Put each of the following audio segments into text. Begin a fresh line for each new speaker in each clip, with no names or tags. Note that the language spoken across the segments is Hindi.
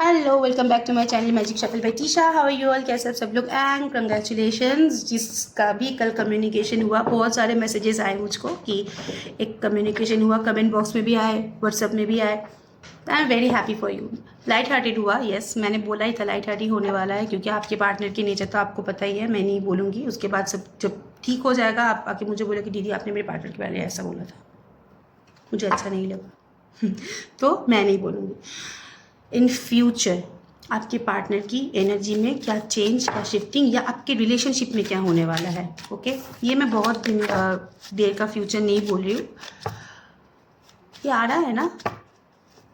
Hello, welcome back to my channel magic shuffle by Tisha. How are you all? कैसे आप सब लोग? एंड कंग्रेचुलेशंस, जिसका भी कल कम्युनिकेशन हुआ, बहुत सारे मैसेजेस आए मुझको कि एक कम्युनिकेशन हुआ, कमेंट बॉक्स में भी आए, व्हाट्सएप में भी आए। I am very happy for you. Light hearted हुआ, यस, मैंने बोला ही था लाइट हार्टेड होने वाला है, क्योंकि आपके पार्टनर की नेचर तो आपको पता ही है, मैं नहीं बोलूँगी। उसके बाद सब जब ठीक हो जाएगा आप आके मुझे बोले कि दीदी आपने मेरे पार्टनर के बारे में ऐसा बोला था, मुझे अच्छा नहीं लगा तो मैं नहीं बोलूँगी। इन फ्यूचर आपके पार्टनर की एनर्जी में क्या चेंज, क्या शिफ्टिंग, या आपके रिलेशनशिप में क्या होने वाला है। ओके, ये मैं बहुत देर का फ्यूचर नहीं बोल रही हूँ, ये आ रहा है ना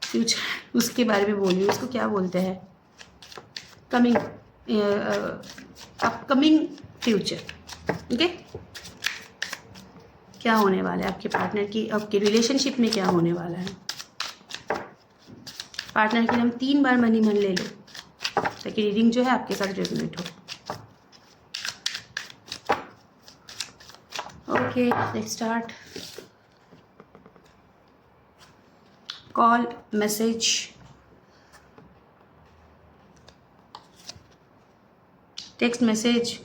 फ्यूचर, उसके बारे में बोल रही हूँ। उसको क्या बोलते हैं, कमिंग, अपकमिंग फ्यूचर। ओके, क्या होने वाला है आपके पार्टनर की, आपके रिलेशनशिप में क्या होने वाला है। पार्टनर के नाम 3 बार मन ही मन ले लो ताकि रीडिंग जो है आपके साथ रेजोनेट हो। Okay, let's start. Call, message, text message,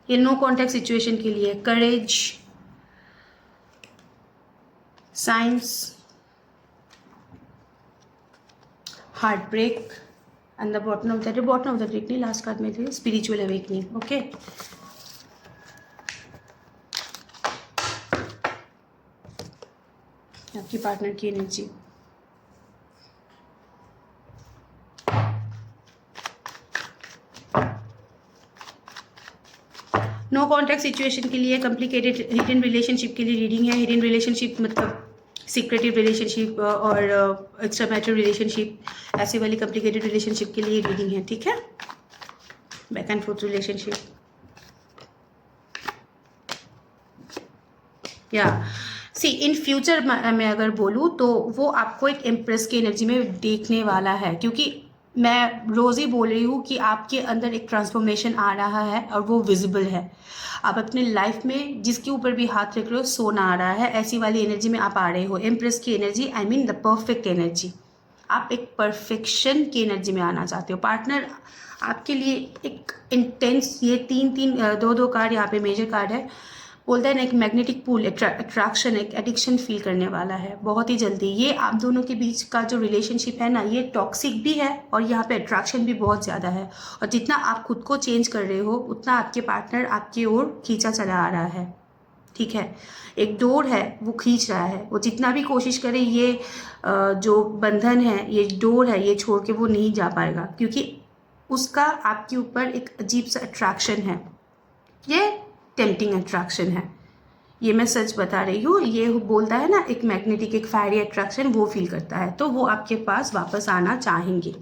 ये नो कॉन्टैक्ट सिचुएशन के लिए courage, science, heartbreak, and the bottom of the deck नहीं, लास्ट कार्ड में थे स्पिरिचुअल अवेकनिंग। ओके, आपकी पार्टनर की एनर्जी। नो कॉन्टैक्ट सिचुएशन के लिए, कॉम्प्लिकेटेड हिडन रिलेशनशिप के लिए रीडिंग है। हिडन रिलेशनशिप मतलब सीक्रेटिव रिलेशनशिप और एक्स्ट्रा मैरिटल रिलेशनशिप, ऐसे वाली कॉम्प्लिकेटेड रिलेशनशिप के लिए रीडिंग है, ठीक है। बैक एंड फोर्थ रिलेशनशिप, या सी इन फ्यूचर मैं अगर बोलूँ तो वो आपको एक एम्प्रेस की एनर्जी में देखने वाला है, क्योंकि मैं रोज़ ही बोल रही हूँ कि आपके अंदर एक ट्रांसफॉर्मेशन आ रहा है और वो विजिबल है। आप अपने लाइफ में जिसके ऊपर भी हाथ रख रहे हो सोना आ रहा है, ऐसी वाली एनर्जी में आप आ रहे हो। एम्प्रेस की energy, I mean the perfect energy. आप एक परफेक्शन की एनर्जी में आना चाहते हो। पार्टनर आपके लिए एक इंटेंस, ये 2 कार्ड यहाँ पे मेजर कार्ड है, बोलता है ना एक मैग्नेटिक पुल, अट्रैक्शन, एक एडिक्शन फील करने वाला है बहुत ही जल्दी। ये आप दोनों के बीच का जो रिलेशनशिप है ना, ये टॉक्सिक भी है और यहाँ पे अट्रैक्शन भी बहुत ज़्यादा है। और जितना आप खुद को चेंज कर रहे हो उतना आपके पार्टनर आपकी ओर खींचा चला आ रहा है, ठीक है। एक डोर है वो खींच रहा है, वो जितना भी कोशिश करे ये जो बंधन है, ये डोर है, ये छोड़ के वो नहीं जा पाएगा, क्योंकि उसका आपके ऊपर एक अजीब सा अट्रैक्शन है। ये टेम्पटिंग अट्रैक्शन है, ये मैं सच बता रही हूँ। ये बोलता है ना एक मैग्नेटिक, एक फायरी अट्रैक्शन वो फील करता है, तो वो आपके पास वापस आना चाहेंगे,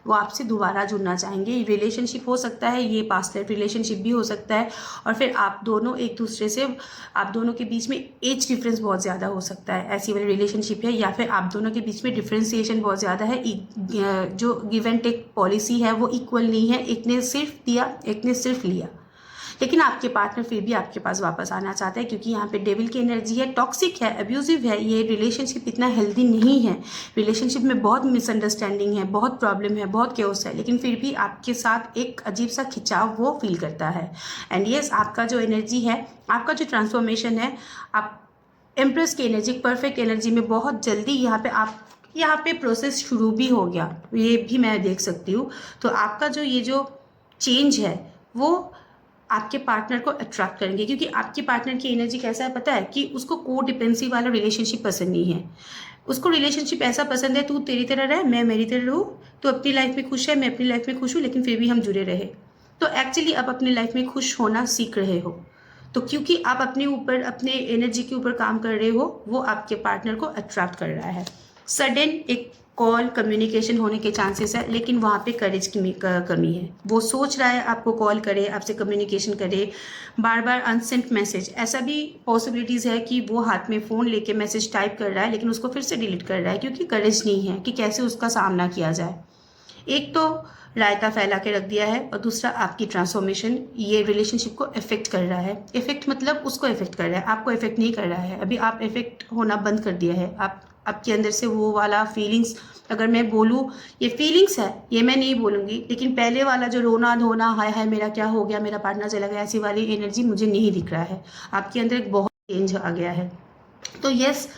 वो आपसे दोबारा जुड़ना चाहेंगे। रिलेशनशिप हो सकता है, ये पास्ट लाइफ रिलेशनशिप भी हो सकता है, और फिर आप दोनों एक दूसरे से, आप दोनों के बीच में एज डिफरेंस बहुत ज़्यादा हो सकता है, ऐसी वाली रिलेशनशिप है। या फिर आप दोनों के बीच में डिफ्रेंसिएशन बहुत ज़्यादा है, जो गिव एंड टेक पॉलिसी है वो इक्वल नहीं है, एक ने सिर्फ दिया, एक ने सिर्फ लिया। लेकिन आपके पार्टनर फिर भी आपके पास वापस आना चाहता है, क्योंकि यहाँ पे डेविल की एनर्जी है, टॉक्सिक है, अब्यूजिव है। ये रिलेशनशिप इतना हेल्दी नहीं है, रिलेशनशिप में बहुत मिसअंडरस्टैंडिंग है, बहुत प्रॉब्लम है, बहुत केओस है, लेकिन फिर भी आपके साथ एक अजीब सा खिंचाव वो फील करता है। एंड यस, आपका जो एनर्जी है, आपका जो ट्रांसफॉर्मेशन है, आप एम्प्रेस की एनर्जी, परफेक्ट एनर्जी में बहुत जल्दी यहाँ पे प्रोसेस शुरू भी हो गया, ये भी मैं देख सकती हूँ। तो आपका जो ये जो चेंज है वो आपके पार्टनर को अट्रैक्ट करेंगे, क्योंकि आपके पार्टनर की एनर्जी कैसा है पता है, कि उसको को डिपेंडेंसी वाला रिलेशनशिप पसंद नहीं है। उसको रिलेशनशिप ऐसा पसंद है, तू तेरी तरह रहे, मैं मेरी तरह रहूँ, तो अपनी लाइफ में खुश है, मैं अपनी लाइफ में खुश हूँ, लेकिन फिर भी हम जुड़े रहे। तो एक्चुअली आप अपनी लाइफ में खुश होना सीख रहे हो, तो क्योंकि आप अपने ऊपर, अपने एनर्जी के ऊपर काम कर रहे हो, वो आपके पार्टनर को अट्रैक्ट कर रहा है। सडन एक कॉल, कम्युनिकेशन होने के चांसेस है, लेकिन वहाँ पे करेज की कमी है। वो सोच रहा है आपको कॉल करे, आपसे कम्युनिकेशन करे, बार बार अनसेंट मैसेज, ऐसा भी पॉसिबिलिटीज़ है कि वो हाथ में फ़ोन लेके मैसेज टाइप कर रहा है, लेकिन उसको फिर से डिलीट कर रहा है, क्योंकि करेज नहीं है कि कैसे उसका सामना किया जाए। एक तो रायता फैला के रख दिया है, और दूसरा आपकी ट्रांसफॉर्मेशन ये रिलेशनशिप को इफेक्ट कर रहा है। इफेक्ट मतलब उसको इफेक्ट कर रहा है, आपको इफेक्ट नहीं कर रहा है। अभी आप इफेक्ट होना बंद कर दिया है, आप आपके अंदर से वो वाला फीलिंग्स, अगर मैं बोलूँ ये फीलिंग्स है, ये मैं नहीं बोलूँगी, लेकिन पहले वाला जो रोना धोना, हाय हाय मेरा क्या हो गया, मेरा पार्टनर चला गया, ऐसी वाली एनर्जी मुझे नहीं दिख रहा है। आपके अंदर एक बहुत चेंज आ गया है। तो यस,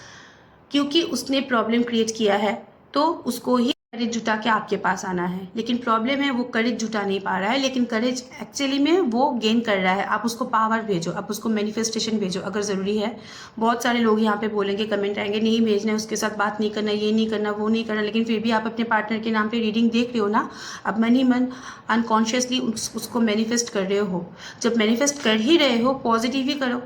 क्योंकि उसने प्रॉब्लम क्रिएट किया है तो उसको ही करेज जुटा के आपके पास आना है, लेकिन प्रॉब्लम है वो करेज जुटा नहीं पा रहा है, लेकिन करेज एक्चुअली में वो गेन कर रहा है। आप उसको पावर भेजो, आप उसको मैनिफेस्टेशन भेजो अगर ज़रूरी है। बहुत सारे लोग यहाँ पे बोलेंगे, कमेंट आएंगे, नहीं भेजना है, उसके साथ बात नहीं करना, ये नहीं करना, वो नहीं करना, लेकिन फिर भी आप अपने पार्टनर के नाम पे रीडिंग देख रहे हो ना, अब मन ही मन अनकॉन्शियसली उसको मैनिफेस्ट कर रहे हो। जब मैनिफेस्ट कर ही रहे हो, पॉजिटिव ही करो,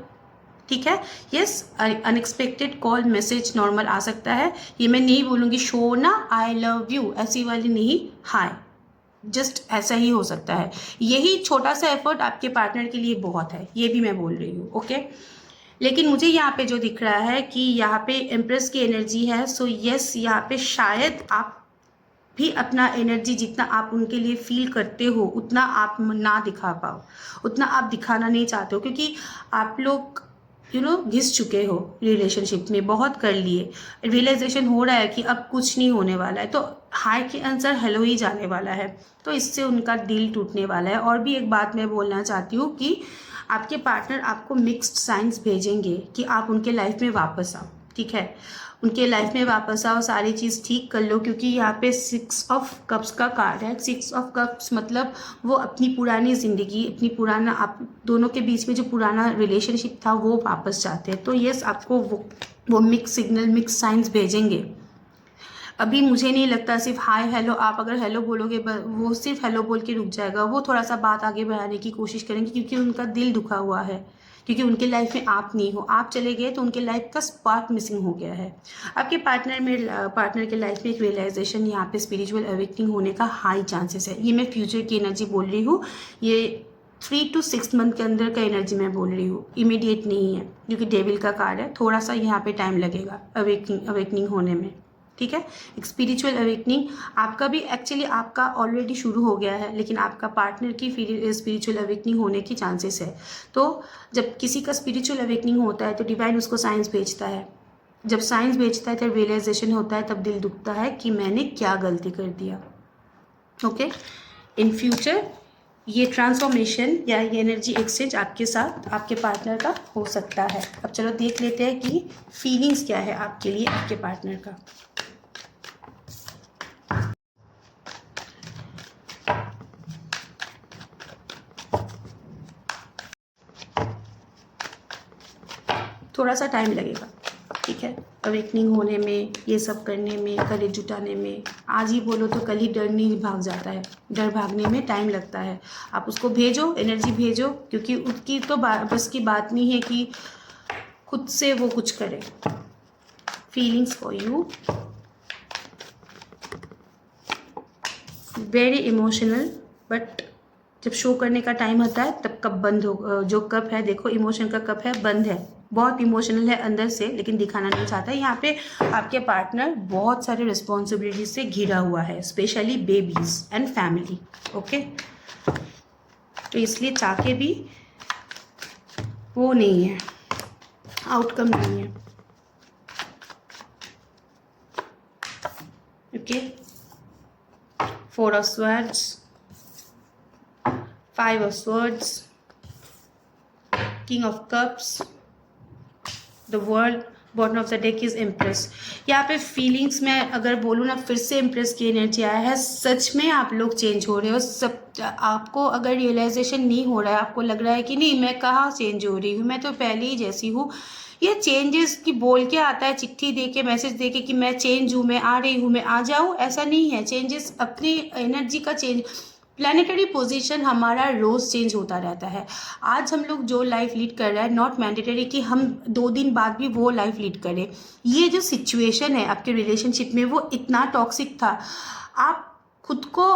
ठीक है। Yes, unexpected call message normal आ सकता है, ये मैं नहीं बोलूँगी शोना आई लव यू ऐसी वाली नहीं, हाय, जस्ट ऐसा ही हो सकता है। यही छोटा सा एफर्ट आपके पार्टनर के लिए बहुत है, ये भी मैं बोल रही हूँ, ओके। लेकिन मुझे यहाँ पे जो दिख रहा है कि यहाँ पे एम्प्रेस की एनर्जी है, सो यस, यहाँ पे शायद आप भी अपना एनर्जी जितना आप उनके लिए फील करते हो उतना आप ना दिखा पाओ, उतना आप दिखाना नहीं चाहते हो, क्योंकि आप लोग घिस चुके हो रिलेशनशिप में, बहुत कर लिए, रियलाइजेशन हो रहा है कि अब कुछ नहीं होने वाला है, तो हाय के आंसर हेलो ही जाने वाला है, तो इससे उनका दिल टूटने वाला है। और भी एक बात मैं बोलना चाहती हूँ कि आपके पार्टनर आपको मिक्स्ड साइंस भेजेंगे कि आप उनके लाइफ में वापस आओ, ठीक है, उनके लाइफ में वापस आओ, सारी चीज़ ठीक कर लो, क्योंकि यहाँ पे 6 ऑफ कप्स का कार्ड है। 6 ऑफ कप्स मतलब वो अपनी पुरानी ज़िंदगी, अपनी पुराना, आप दोनों के बीच में जो पुराना रिलेशनशिप था वो वापस चाहते हैं। तो यस, आपको वो मिक्स सिग्नल, मिक्स साइंस भेजेंगे। अभी मुझे नहीं लगता सिर्फ हाय हेलो, आप अगर हेलो बोलोगे वो सिर्फ हेलो बोल के रुक जाएगा, वो थोड़ा सा बात आगे बढ़ाने की कोशिश करेंगे, क्योंकि उनका दिल दुखा हुआ है, क्योंकि उनके लाइफ में आप नहीं हो, आप चले गए तो उनके लाइफ का स्पार्क मिसिंग हो गया है। आपके पार्टनर के लाइफ में एक रियलाइजेशन, यहाँ पे स्पिरिचुअल अवेकनिंग होने का हाई चांसेस है। ये मैं फ्यूचर की एनर्जी बोल रही हूँ, ये 3 to 6 मंथ के अंदर का एनर्जी मैं बोल रही हूँ, इमीडिएट नहीं है, क्योंकि डेविल का कार्ड है, थोड़ा सा यहाँ पे टाइम लगेगा अवेकनिंग होने में, ठीक है। एक स्पिरिचुअल अवेकनिंग आपका भी, एक्चुअली आपका ऑलरेडी शुरू हो गया है, लेकिन आपका पार्टनर की स्पिरिचुअल अवेकनिंग होने की चांसेस है। तो जब किसी का स्पिरिचुअल अवेकनिंग होता है तो डिवाइन उसको साइंस भेजता है, जब साइंस भेजता है तब रियलाइजेशन होता है, तब दिल दुखता है कि मैंने क्या गलती कर दिया, ओके। इन फ्यूचर ये ट्रांसफॉर्मेशन या ये एनर्जी एक्सचेंज आपके साथ, आपके पार्टनर का हो सकता है। अब चलो देख लेते हैं कि फीलिंग्स क्या है आपके लिए आपके पार्टनर का। थोड़ा सा टाइम लगेगा, ठीक है, अवेकनिंग होने में, ये सब करने में, करेज जुटाने में। आज ही बोलो तो कल ही डर नहीं भाग जाता है, डर भागने में टाइम लगता है। आप उसको भेजो, एनर्जी भेजो, क्योंकि उसकी तो बस की बात नहीं है कि खुद से वो कुछ करे। Feelings for you, very emotional, but जब शो करने का टाइम होता है तब कप बंद हो, जो कप है देखो, इमोशन का कप है, बंद है, बहुत इमोशनल है अंदर से, लेकिन दिखाना नहीं चाहता। यहाँ पे आपके पार्टनर बहुत सारे रिस्पॉन्सिबिलिटी से घिरा हुआ है, specially babies and family, okay. तो इसलिए चाह के भी वो नहीं है, आउटकम नहीं है, okay. 4 of swords, 5 of swords, King of cups, the world, bottom of the deck is impress. यहाँ पे फीलिंग्स में अगर बोलूँ ना, फिर से इम्प्रेस की एनर्जी आया है। सच में आप लोग चेंज हो रहे हो, सब आपको अगर रियलाइजेशन नहीं हो रहा है, आपको लग रहा है कि नहीं मैं कहाँ चेंज हो रही हूँ, मैं तो पहले ही जैसी हूँ, ये चेंजेस की बोल के आता है, चिट्ठी दे के, मैसेज दे के कि मैं चेंज हूँ, मैं आ रही हूँ, मैं आ जाऊँ, ऐसा नहीं है। चेंजेस अपनी एनर्जी का चेंज, प्लानिटरी पोजीशन हमारा रोज़ चेंज होता रहता है। आज हम लोग जो लाइफ लीड कर रहे हैं, नॉट मैंडेटरी कि हम 2 दिन बाद भी वो लाइफ लीड करें। ये जो सिचुएशन है आपके रिलेशनशिप में, वो इतना टॉक्सिक था, आप खुद को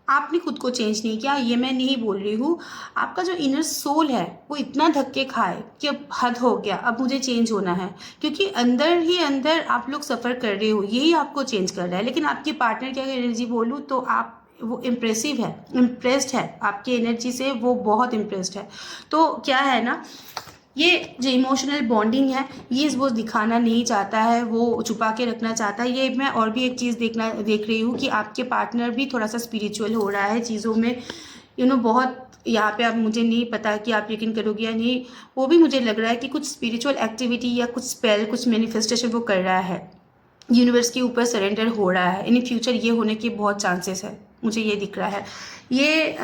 आपने खुद को चेंज नहीं किया, ये मैं नहीं बोल रही हूँ। आपका जो इनर सोल है वो इतना धक्के खाए कि अब हद हो गया, अब मुझे चेंज होना है, क्योंकि अंदर ही अंदर आप लोग सफ़र कर रहे हो, यही आपको चेंज कर रहा है। लेकिन आपकी पार्टनर की अगर एनर्जी बोलूँ तो आप, वो इम्प्रेसिव है, इम्प्रेस्ड है आपकी एनर्जी से, वो बहुत इम्प्रेस्ड है। तो क्या है ना, ये जो इमोशनल बॉन्डिंग है ये वो दिखाना नहीं चाहता है, वो छुपा के रखना चाहता है। ये मैं और भी एक चीज़ देख रही हूँ कि आपके पार्टनर भी थोड़ा सा स्पिरिचुअल हो रहा है चीज़ों में, बहुत यहाँ पे आप, मुझे नहीं पता कि आप यकीन करोगे या नहीं, वो भी मुझे लग रहा है कि कुछ स्पिरिचुअल एक्टिविटी या कुछ स्पेल, कुछ मैनिफेस्टेशन वो कर रहा है, यूनिवर्स के ऊपर सरेंडर हो रहा है। इन फ्यूचर ये होने के बहुत चांसेस है, मुझे ये दिख रहा है। ये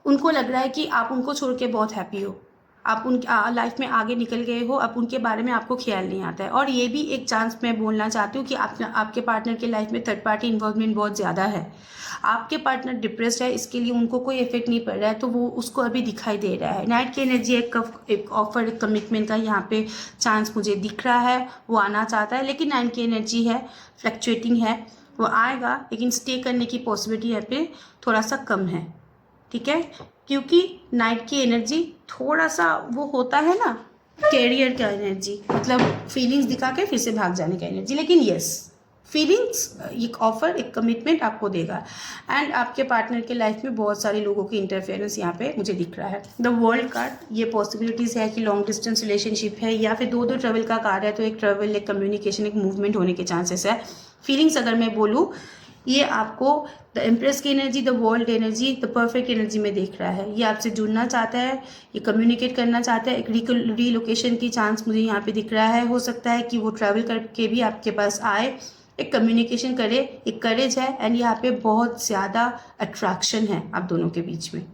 उनको लग रहा है कि आप उनको छोड़ के बहुत हैप्पी हो, आप उन लाइफ में आगे निकल गए हो, अब उनके बारे में आपको ख्याल नहीं आता है। और ये भी एक चांस मैं बोलना चाहती हूँ कि आपके पार्टनर के लाइफ में थर्ड पार्टी इन्वॉल्वमेंट बहुत ज़्यादा है। आपके पार्टनर डिप्रेस्ड है, इसके लिए उनको कोई इफेक्ट नहीं पड़ रहा है, तो वो उसको अभी दिखाई दे रहा है। नाइट की एनर्जी एक ऑफर, एक कमिटमेंट का यहाँ पे चांस मुझे दिख रहा है, वो आना चाहता है। लेकिन नाइट की एनर्जी है, फ्लक्चुएटिंग है, वो आएगा लेकिन स्टे करने की पॉसिबिलिटी यहाँ पे थोड़ा सा कम है, ठीक है। क्योंकि नाइट की एनर्जी थोड़ा सा वो होता है ना, कैरियर का एनर्जी, मतलब फीलिंग्स दिखा के फिर से भाग जाने का एनर्जी। लेकिन यस, फीलिंग्स एक ऑफर, एक कमिटमेंट आपको देगा। एंड आपके पार्टनर के लाइफ में बहुत सारे लोगों की इंटरफेरेंस यहाँ पे मुझे दिख रहा है। द वर्ल्ड कार्ड, ये पॉसिबिलिटीज़ है कि लॉन्ग डिस्टेंस रिलेशनशिप है, या फिर दो ट्रेवल का कार्ड है, तो एक ट्रेवल, एक कम्युनिकेशन, एक मूवमेंट होने के चांसेस है। फीलिंग्स अगर मैं बोलूँ, ये आपको द एम्प्रेस की energy, the world energy, the perfect energy में देख रहा है। ये आपसे जुड़ना चाहता है, ये कम्युनिकेट करना चाहता है। एक रीलोकेशन की चांस मुझे यहाँ पे दिख रहा है। हो सकता है कि वो ट्रैवल करके भी आपके पास आए, एक कम्युनिकेशन करे, एक करेज है। एंड यहाँ पे बहुत ज़्यादा अट्रैक्शन है आप दोनों के बीच में।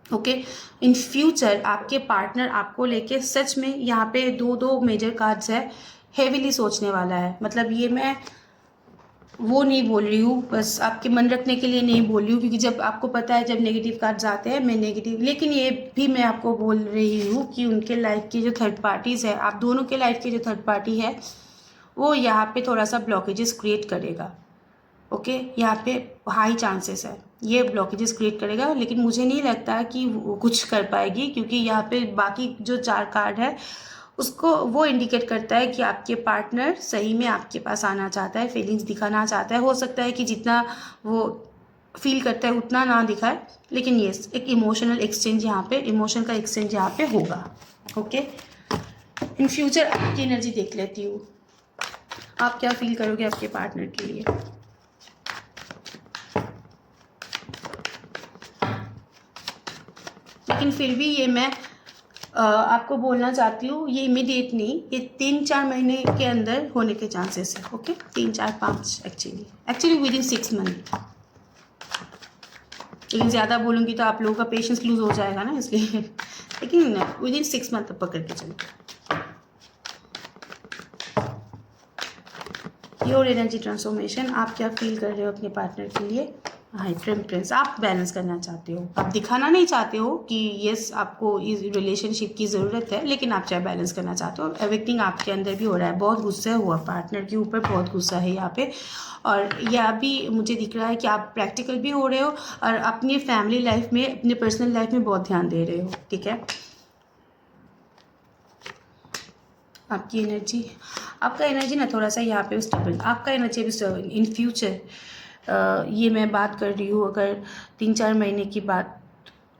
ओके, इन फ्यूचर आपके पार्टनर आपको लेके सच में, यहाँ पे दो मेजर कार्ड्स है, हेविली सोचने वाला है। मतलब ये मैं वो नहीं बोल रही हूँ, बस आपके मन रखने के लिए नहीं बोल रही हूँ, क्योंकि जब आपको पता है जब नेगेटिव कार्ड्स आते हैं मैं नेगेटिव, लेकिन ये भी मैं आपको बोल रही हूँ कि उनके लाइफ की जो थर्ड पार्टीज़ है, आप दोनों के लाइफ की जो थर्ड पार्टी है, वो यहाँ पे थोड़ा सा ब्लॉकेजेस क्रिएट करेगा। ओके, यहाँ पे हाई चांसेस है ये ब्लॉकेजेस क्रिएट करेगा, लेकिन मुझे नहीं लगता कि वो कुछ कर पाएगी, क्योंकि यहाँ पे बाकी जो 4 कार्ड है उसको वो इंडिकेट करता है कि आपके पार्टनर सही में आपके पास आना चाहता है, फीलिंग्स दिखाना चाहता है। हो सकता है कि जितना वो फील करता है उतना ना दिखाए, लेकिन येस, एक इमोशनल एक्सचेंज यहाँ पे, इमोशन का एक्सचेंज यहाँ पे होगा। ओके, इन फ्यूचर आपकी एनर्जी देख लेती हूँ, आप क्या फील करोगे आपके पार्टनर के लिए। लेकिन फिर भी ये मैं आपको बोलना चाहती हूँ, ये इमीडिएट नहीं, ये 3-4 महीने के अंदर होने के चांसेस है। Okay, 3-4-5 actually with in 6 month. लेकिन ज़्यादा बोलूँगी तो आप लोगों का पेशेंस लूज हो जाएगा ना, इसलिए लेकिन विद इन 6 मंथ तक पकड़ के चलो। योर एनर्जी ट्रांसफॉर्मेशन, आप क्या फील कर रहे हो अपने पार्टनर के लिए। हाई टेम्परेंस, आप बैलेंस करना चाहते हो, आप दिखाना नहीं चाहते हो कि यस आपको इस रिलेशनशिप की ज़रूरत है, लेकिन आप चाहे बैलेंस करना चाहते हो। एवरीथिंग आपके अंदर भी हो रहा है, बहुत गुस्सा हुआ पार्टनर के ऊपर, बहुत गुस्सा है यहाँ पे। और यह भी मुझे दिख रहा है कि आप प्रैक्टिकल भी हो रहे हो और अपनी फैमिली लाइफ में, अपने पर्सनल लाइफ में बहुत ध्यान दे रहे हो, ठीक है। आपकी एनर्जी, आपका एनर्जी ना थोड़ा सा यहाँ पे स्टेबल, आपका एनर्जी अभी इन फ्यूचर, ये मैं बात कर रही हूँ अगर 3-4 महीने की बात,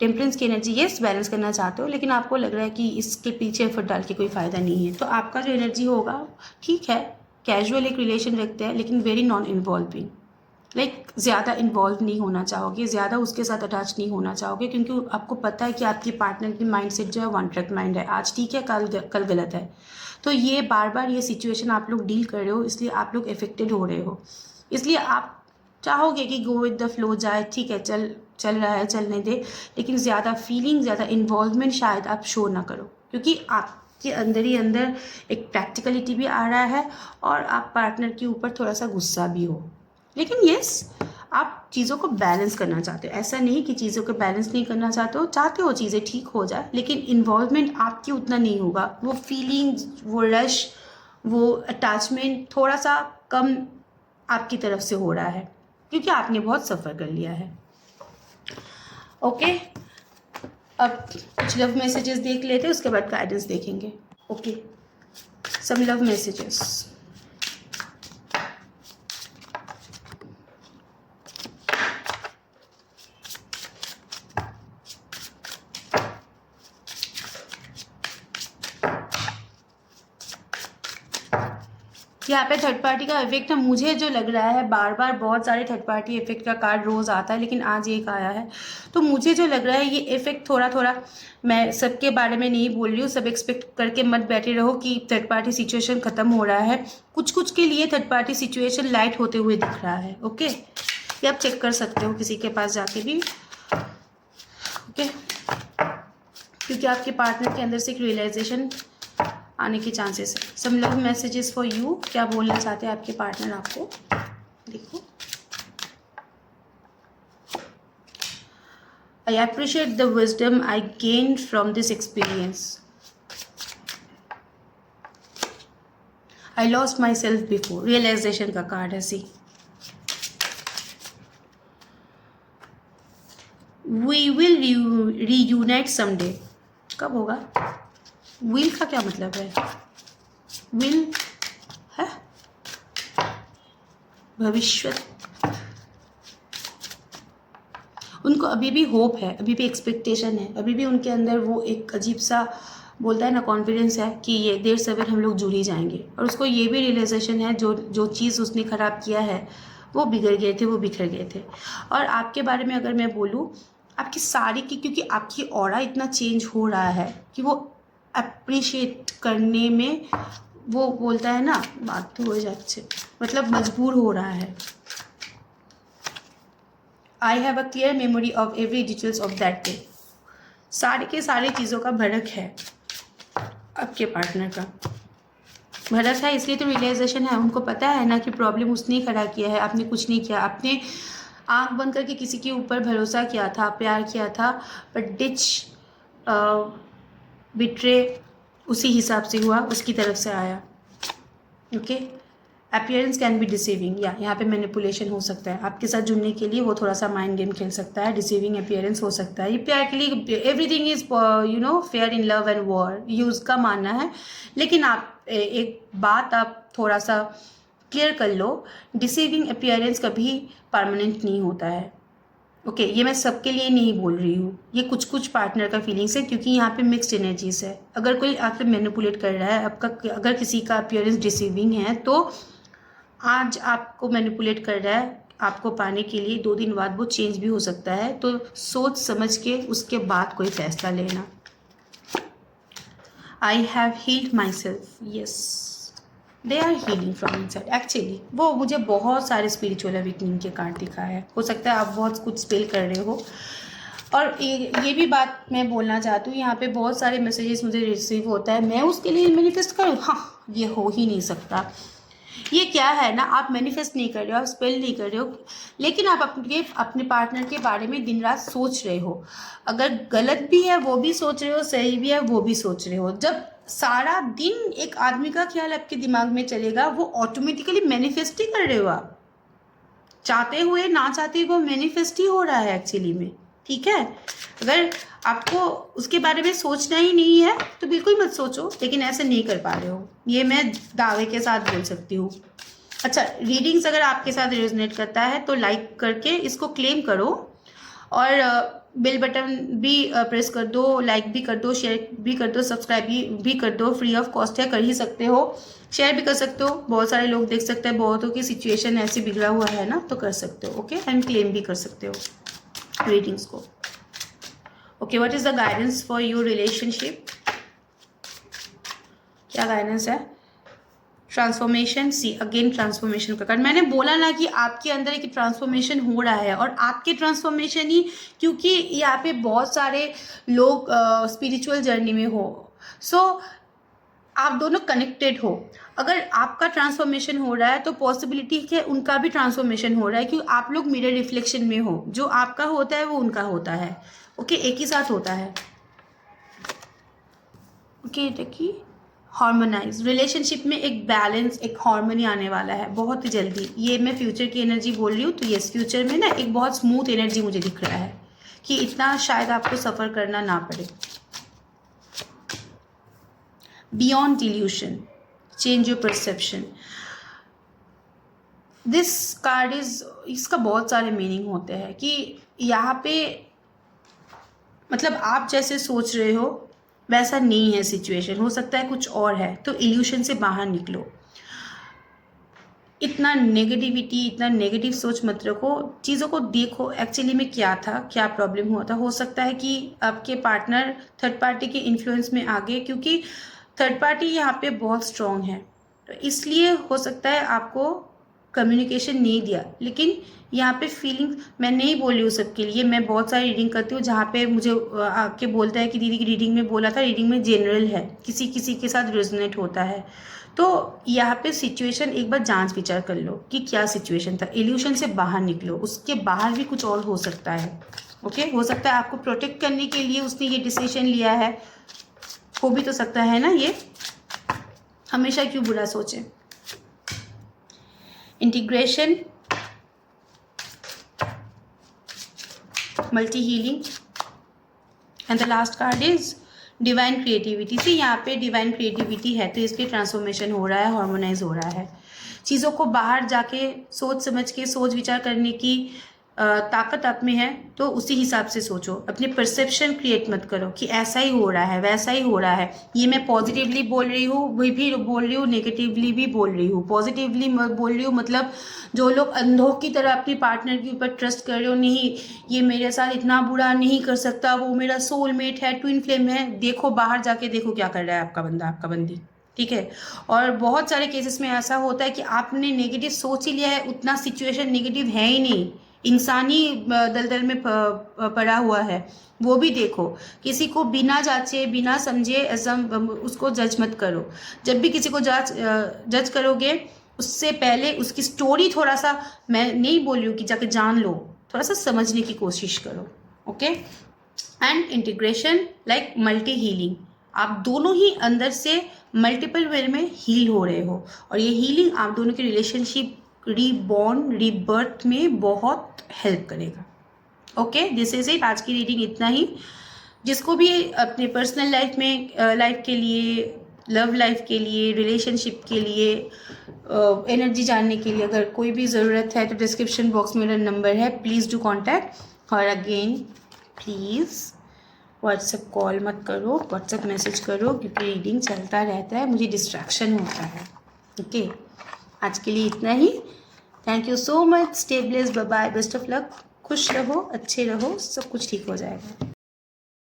टेम्परेंस की एनर्जी, येस बैलेंस करना चाहते हो, लेकिन आपको लग रहा है कि इसके पीछे एफर्ट डाल के कोई फ़ायदा नहीं है। तो आपका जो एनर्जी होगा, ठीक है, कैजुअल एक रिलेशन रखते हैं, लेकिन वेरी नॉन इन्वॉल्विंग, लाइक ज़्यादा इन्वॉल्व नहीं होना चाहोगे, ज़्यादा उसके साथ अटैच नहीं होना चाहोगे, क्योंकि आपको पता है कि आपकी पार्टनर की माइंडसेट जो है वन ट्रैक माइंड है, आज ठीक है कल गलत है। तो ये बार बार ये सिचुएशन आप लोग डील कर रहे हो, इसलिए आप लोग इफेक्टेड हो रहे हो। इसलिए आप चाहोगे कि गो विद द फ्लो जाए, ठीक है, चल रहा है चलने दे, लेकिन ज़्यादा फीलिंग, ज़्यादा इन्वॉल्वमेंट शायद आप शो ना करो, क्योंकि आपके अंदर ही अंदर एक प्रैक्टिकलिटी भी आ रहा है और आप पार्टनर के ऊपर थोड़ा सा गुस्सा भी हो। लेकिन यस, आप चीज़ों को बैलेंस करना चाहते हो, ऐसा नहीं कि चीज़ों को बैलेंस नहीं करना चाहते हो चीज़ें ठीक हो जाए, लेकिन इन्वॉल्वमेंट आपकी उतना नहीं होगा। वो फीलिंग्स, वो रश, वो अटैचमेंट थोड़ा सा कम आपकी तरफ से हो रहा है, क्योंकि आपने बहुत सफ़र कर लिया है। ओके, अब कुछ लव मैसेजेस देख लेते हैं, उसके बाद गाइडेंस देखेंगे। Okay, some love messages. यहाँ पे थर्ड पार्टी का इफेक्ट है, मुझे जो लग रहा है, बार बार बहुत सारे थर्ड पार्टी इफेक्ट का कार्ड रोज आता है लेकिन आज एक आया है, तो मुझे जो लग रहा है ये इफेक्ट थोड़ा थोड़ा, मैं सबके बारे में नहीं बोल रही हूँ, सब एक्सपेक्ट करके मत बैठे रहो कि थर्ड पार्टी सिचुएशन खत्म हो रहा है। कुछ कुछ के लिए थर्ड पार्टी सिचुएशन लाइट होते हुए दिख रहा है। ओके, ये आप चेक कर सकते हो किसी के पास जाके भी। ओके, क्योंकि आपके पार्टनर के अंदर से एक रियलाइजेशन आने के चांसेस है। Some love messages for you, क्या बोलना चाहते हैं आपके पार्टनर आपको, देखो। I appreciate the wisdom I gained from this experience. I lost myself before, realisation का कार्ड है। See, we will reunite someday, कब होगा? विल का क्या मतलब है? विल है भविष्य। उनको अभी भी होप है, अभी भी एक्सपेक्टेशन है, अभी भी उनके अंदर वो एक अजीब सा बोलता है ना कॉन्फिडेंस है कि ये देर सवेर हम लोग जुड़ ही जाएंगे। और उसको ये भी रियलाइजेशन है जो जो चीज़ उसने ख़राब किया है वो बिगड़ गए थे, वो बिखर गए थे। और आपके बारे में अगर मैं बोलूँ, आपकी सारी की, क्योंकि आपकी ऑरा इतना चेंज हो रहा है कि वो अप्रिशिएट करने में, वो बोलता है ना, बात तो हो जाए, मतलब मजबूर हो रहा है। I have a clear memory of every details of that day, सारे के सारे चीज़ों का भड़क है आपके पार्टनर का, भड़क है, इसलिए तो रियलाइजेशन है। उनको पता है ना कि प्रॉब्लम उसने ही खड़ा किया है, आपने कुछ नहीं किया। आपने आंख बंद करके किसी के ऊपर भरोसा किया था, प्यार किया था, बट डिच बिट्रे उसी हिसाब से हुआ, उसकी तरफ से आया। Okay, appearance can be deceiving, या यहाँ पे मैनिपुलेशन हो सकता है आपके साथ जुड़ने के लिए, वो थोड़ा सा माइंड गेम खेल सकता है, डिसीविंग अपीयरेंस हो सकता है। ये प्यार के लिए everything is fair in love and war, ये उसका मानना है। लेकिन आप एक बात आप थोड़ा सा क्लियर कर लो, डिसीविंग अपीयरेंस कभी परमानेंट नहीं होता है। ओके, ये मैं सबके लिए नहीं बोल रही हूँ, ये कुछ कुछ पार्टनर का फीलिंग्स है, क्योंकि यहाँ पे मिक्स्ड एनर्जीज है। अगर कोई आपसे मैनिपुलेट कर रहा है आपका, अगर किसी का अपीयरेंस डिसीविंग है, तो आज आपको मैनिपुलेट कर रहा है आपको पाने के लिए, 2 दिन बाद वो चेंज भी हो सकता है। तो सोच समझ के उसके बाद कोई फैसला लेना। I have healed myself, yes, they are healing from inside. Actually वो मुझे बहुत सारे स्पिरिचुअल अवेकनिंग के कार्ड दिखा है, हो सकता है आप बहुत कुछ स्पेल कर रहे हो। और ये भी बात मैं बोलना चाहती हूँ, यहाँ पे बहुत सारे मैसेजेस मुझे रिसीव होता है, मैं उसके लिए मैनिफेस्ट करूँ? हाँ, ये हो ही नहीं सकता। ये क्या है ना, आप मैनिफेस्ट नहीं कर रहे हो, आप स्पेल नहीं कर रहे हो, लेकिन आप अपने पार्टनर के बारे में दिन रात सोच रहे हो। अगर गलत भी है वो भी सोच रहे हो, सही भी है वो भी सोच रहे हो। जब सारा दिन एक आदमी का ख्याल आपके दिमाग में चलेगा, वो ऑटोमेटिकली मैनिफेस्ट ही कर रहे हो आप, चाहते हुए ना चाहते हुए वो मैनिफेस्ट ही हो रहा है एक्चुअली में। ठीक है, अगर आपको उसके बारे में सोचना ही नहीं है तो बिल्कुल मत सोचो, लेकिन ऐसे नहीं कर पा रहे हो, ये मैं दावे के साथ बोल सकती हूँ। अच्छा, रीडिंग्स अगर आपके साथ रेजोनेट करता है तो लाइक करके इसको क्लेम करो, और बेल बटन भी प्रेस कर दो, लाइक भी कर दो, शेयर भी कर दो, सब्सक्राइब भी कर दो, फ्री ऑफ कॉस्ट है, कर ही सकते हो। शेयर भी कर सकते हो, बहुत सारे लोग देख सकते हैं, बहुतों की सिचुएशन ऐसी बिगड़ा हुआ है ना, तो कर सकते हो। ओके, एंड क्लेम भी कर सकते हो रीडिंग्स को। Okay, what is the guidance for your relationship? क्या गाइडेंस है? ट्रांसफॉर्मेशन। सी, अगेन ट्रांसफॉर्मेशन का कार्ड। मैंने बोला ना कि आपके अंदर एक ट्रांसफॉर्मेशन हो रहा है, और आपके ट्रांसफॉर्मेशन ही, क्योंकि यहाँ पे बहुत सारे लोग स्पिरिचुअल जर्नी में हो, सो आप दोनों कनेक्टेड हो। अगर आपका ट्रांसफॉर्मेशन हो रहा है तो पॉसिबिलिटी है उनका भी ट्रांसफॉर्मेशन हो रहा है, क्योंकि आप लोग मिरर रिफ्लेक्शन में हो, जो आपका होता है वो उनका होता है। ओके, एक ही साथ होता है। ओके, देखिए, हार्मोनाइज रिलेशनशिप में एक बैलेंस, एक हार्मनी आने वाला है बहुत ही जल्दी। ये मैं फ्यूचर की एनर्जी बोल रही हूँ, तो यस, फ्यूचर में ना एक बहुत स्मूथ एनर्जी मुझे दिख रहा है कि इतना शायद आपको सफ़र करना ना पड़े। Beyond delusion, change your perception. This card is, इसका बहुत सारे मीनिंग होते हैं कि यहाँ पे मतलब आप जैसे सोच रहे हो वैसा नहीं है सिचुएशन, हो सकता है कुछ और है, तो इल्यूशन से बाहर निकलो। इतना नेगेटिविटी, इतना नेगेटिव सोच मत रखो, चीज़ों को देखो एक्चुअली में क्या था, क्या प्रॉब्लम हुआ था। हो सकता है कि आपके पार्टनर थर्ड पार्टी के इन्फ्लुएंस में आ गए, क्योंकि थर्ड पार्टी यहाँ पे बहुत स्ट्रॉन्ग है, तो इसलिए हो सकता है आपको कम्युनिकेशन नहीं दिया। लेकिन यहाँ पे फीलिंग मैं नहीं बोल रही हूँ सबके लिए, मैं बहुत सारी रीडिंग करती हूँ जहाँ पे मुझे आके बोलता है कि दीदी की रीडिंग में बोला था, रीडिंग में जनरल है, किसी किसी के साथ रेजोनेट होता है। तो यहाँ पे सिचुएशन एक बार जांच विचार कर लो कि क्या सिचुएशन था, इल्यूशन से बाहर निकलो, उसके बाहर भी कुछ और हो सकता है। ओके, हो सकता है आपको प्रोटेक्ट करने के लिए उसने ये डिसीजन लिया है, हो भी तो सकता है ना। ये हमेशा क्यों बुरा सोचे। Integration, multi healing, and the last card is divine creativity. See यहाँ पे डिवाइन क्रिएटिविटी है, तो इसलिए ट्रांसफॉर्मेशन हो रहा है, हार्मोनाइज हो रहा है। चीज़ों को बाहर जाके सोच समझ के सोच विचार करने की ताकत आप में है, तो उसी हिसाब से सोचो। अपने परसेप्शन क्रिएट मत करो कि ऐसा ही हो रहा है, वैसा ही हो रहा है। ये मैं पॉजिटिवली बोल रही हूँ, वही भी बोल रही हूँ, नेगेटिवली भी बोल रही हूँ। पॉजिटिवली बोल रही हूँ मतलब जो लोग अंधों की तरह अपनी पार्टनर के ऊपर ट्रस्ट कर रहे हो, नहीं ये मेरे साथ इतना बुरा नहीं कर सकता, वो मेरा सोलमेट है, ट्विन फ्लेम है, देखो बाहर जाके देखो क्या कर रहा है आपका बंदा, आपका बंदी। ठीक है। और बहुत सारे केसेस में ऐसा होता है कि आपने नेगेटिव सोच ही लिया है, उतना सिचुएशन नेगेटिव है ही नहीं, इंसानी दलदल में पड़ा हुआ है। वो भी देखो, किसी को बिना जांचे बिना समझे उसको जज मत करो। जब भी किसी को जज करोगे उससे पहले उसकी स्टोरी थोड़ा सा, मैं नहीं बोल रही हूँ कि जाके जान लो, थोड़ा सा समझने की कोशिश करो। Okay. And integration like multi healing, आप दोनों ही अंदर से मल्टीपल वे में हील हो रहे हो, और ये हीलिंग आप दोनों की रिलेशनशिप रीबॉर्न रीबर्थ में बहुत हेल्प करेगा। Okay, this is it. आज की रीडिंग इतना ही। जिसको भी अपने पर्सनल लाइफ में, लाइफ के लिए, लव लाइफ के लिए, रिलेशनशिप के लिए, एनर्जी जानने के लिए अगर कोई भी ज़रूरत है तो डिस्क्रिप्शन बॉक्स में मेरा नंबर है, प्लीज़ डू कॉन्टैक्ट। और अगेन प्लीज़ व्हाट्सएप कॉल मत करो, व्हाट्सएप मैसेज करो, क्योंकि रीडिंग चलता रहता है, मुझे डिस्ट्रैक्शन होता है। ओके, आज के लिए इतना ही। Thank you so much. Stay blessed, bye bye, best of luck. खुश रहो, अच्छे रहो, सब कुछ ठीक हो जाएगा।